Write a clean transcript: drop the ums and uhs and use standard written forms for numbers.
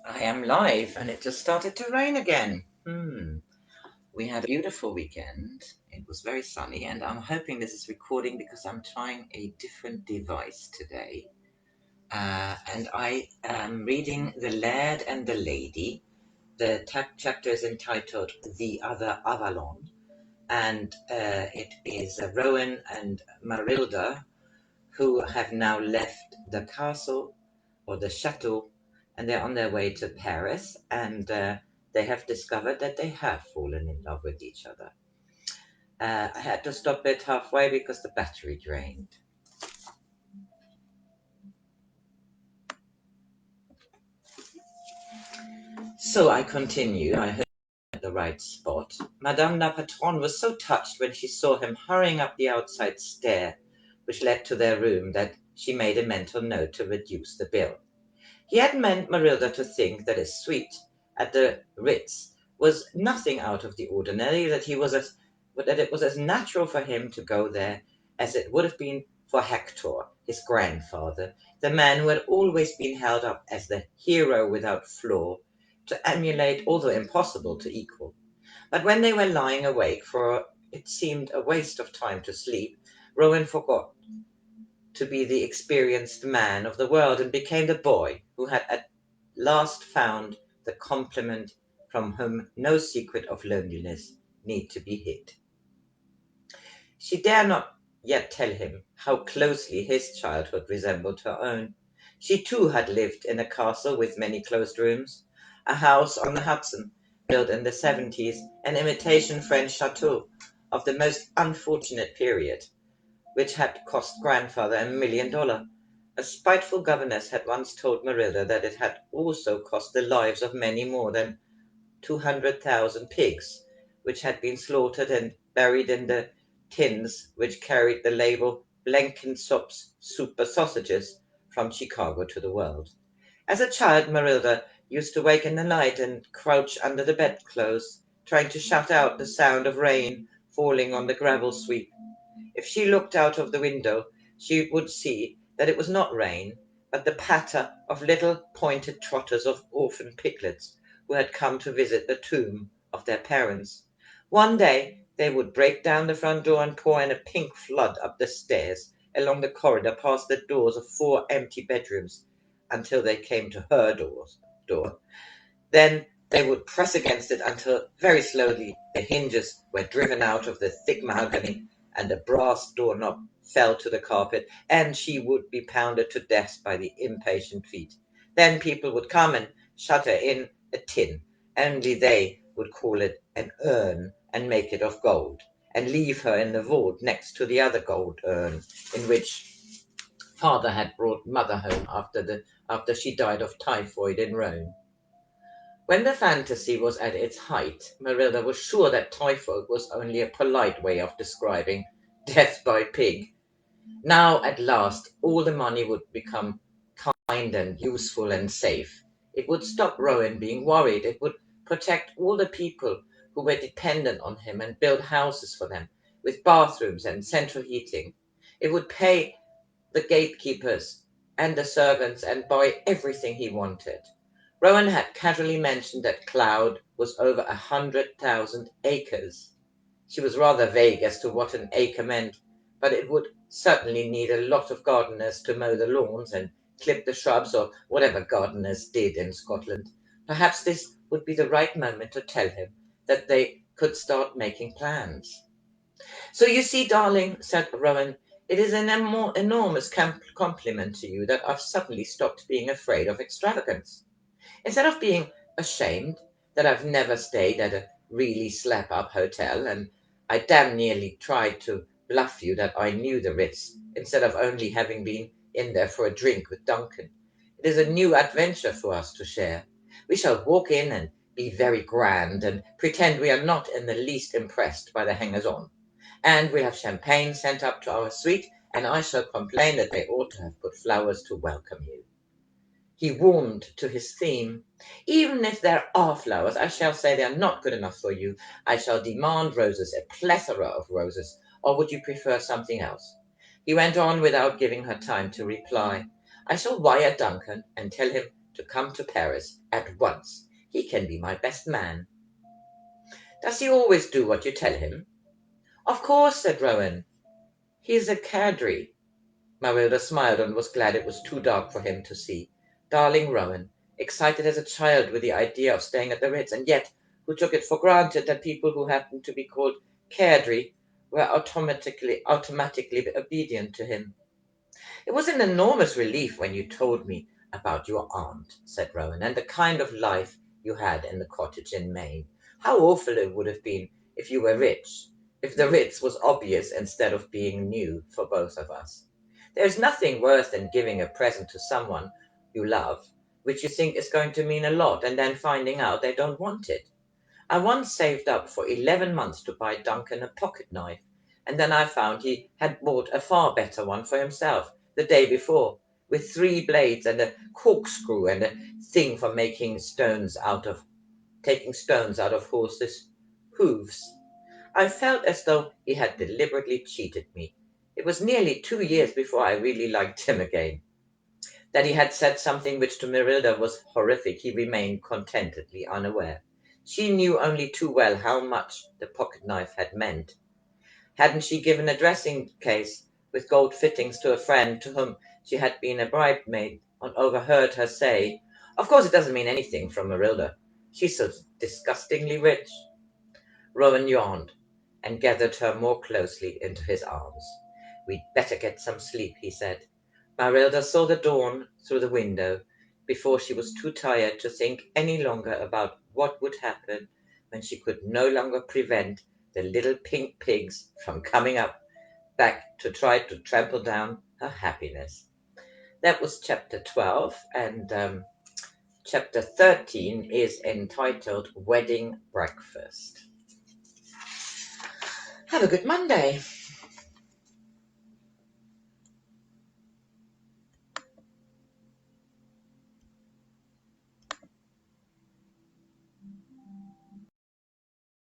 I am live, and it just started to rain again. We had a beautiful weekend. It was very sunny, and I'm hoping this is recording because I'm trying a different device today. And I am reading The Laird and the Lady. The chapter is entitled The Other Avalon, and it is Rowan and Marylda who have now left the castle or the Chateau, and they're on their way to Paris, and they have discovered that they have fallen in love with each other. I had to stop it halfway because the battery drained. So I continue. I heard at the right spot. Madame la Patronne was so touched when she saw him hurrying up the outside stair, which led to their room, that she made a mental note to reduce the bill. He had meant Marylda to think that his suite at the Ritz was nothing out of the ordinary, that it was as natural for him to go there as it would have been for Hector, his grandfather, the man who had always been held up as the hero without flaw, to emulate, although impossible to equal. But when they were lying awake, for it seemed a waste of time to sleep, Rowan forgot to be the experienced man of the world and became the boy who had at last found the complement from whom no secret of loneliness need to be hid. She dare not yet tell him how closely his childhood resembled her own. She too had lived in a castle with many closed rooms, a house on the Hudson, built in the 70s, an imitation French chateau of the most unfortunate period, which had cost grandfather $1 million. A spiteful governess had once told Marylda that it had also cost the lives of many more than 200,000 pigs, which had been slaughtered and buried in the tins which carried the label Blenkinsop's Super Sausages from Chicago to the world. As a child, Marylda used to wake in the night and crouch under the bedclothes, trying to shut out the sound of rain falling on the gravel sweep. If she looked out of the window, she would see that it was not rain, but the patter of little pointed trotters of orphan piglets who had come to visit the tomb of their parents. One day they would break down the front door and pour in a pink flood up the stairs, along the corridor, past the doors of 4 empty bedrooms, until they came to her door. Then they would press against it until, very slowly, the hinges were driven out of the thick mahogany and the brass doorknob fell to the carpet, and she would be pounded to death by the impatient feet. Then people would come and shut her in a tin, only they would call it an urn and make it of gold, and leave her in the vault next to the other gold urn, in which father had brought mother home after she died of typhoid in Rome. When the fantasy was at its height, Marylda was sure that typhoid was only a polite way of describing death by pig. Now, at last, all the money would become kind and useful and safe. It would stop Rowan being worried. It would protect all the people who were dependent on him and build houses for them with bathrooms and central heating. It would pay the gatekeepers and the servants and buy everything he wanted. Rowan had casually mentioned that Cloud was over 100,000 acres. She was rather vague as to what an acre meant, but it would certainly need a lot of gardeners to mow the lawns and clip the shrubs, or whatever gardeners did in Scotland. Perhaps this would be the right moment to tell him that they could start making plans. So you see, darling, said Rowan, it is an enormous compliment to you that I've suddenly stopped being afraid of extravagance. Instead of being ashamed that I've never stayed at a really slap-up hotel, and I damn nearly tried to bluff you that I knew the Ritz, instead of only having been in there for a drink with Duncan. It is a new adventure for us to share. We shall walk in and be very grand and pretend we are not in the least impressed by the hangers-on. And we'll have champagne sent up to our suite, and I shall complain that they ought to have put flowers to welcome you. He warmed to his theme. Even if there are flowers, I shall say they are not good enough for you. I shall demand roses, a plethora of roses. Or would you prefer something else? He went on without giving her time to reply. I shall wire Duncan and tell him to come to Paris at once. He can be my best man." "Does he always do what you tell him?" "Of course," said Rowan. "He is a cadre." Marylda smiled and was glad it was too dark for him to see. Darling Rowan, excited as a child with the idea of staying at the Ritz, and yet who took it for granted that people who happened to be called cadre were automatically obedient to him. "It was an enormous relief when you told me about your aunt," said Rowan, "and the kind of life you had in the cottage in Maine. How awful it would have been if you were rich, if the Ritz was obvious instead of being new for both of us. There's nothing worse than giving a present to someone you love, which you think is going to mean a lot, and then finding out they don't want it. I once saved up for 11 months to buy Duncan a pocket knife, and then I found he had bought a far better one for himself the day before, with 3 blades and a corkscrew and a thing for taking stones out of horses' hooves. I felt as though he had deliberately cheated me. It was nearly 2 years before I really liked him again. That he had said something which to Marylda was horrific he remained contentedly unaware. She knew only too well how much the pocket knife had meant. Hadn't she given a dressing case with gold fittings to a friend to whom she had been a bridesmaid, and overheard her say, "Of course it doesn't mean anything from Marylda. She's so disgustingly rich." Rowan yawned and gathered her more closely into his arms. "We'd better get some sleep," he said. Marylda saw the dawn through the window before she was too tired to think any longer about what would happen when she could no longer prevent the little pink pigs from coming up back to try to trample down her happiness. That was chapter 12, and chapter 13 is entitled Wedding Breakfast. Have a good Monday.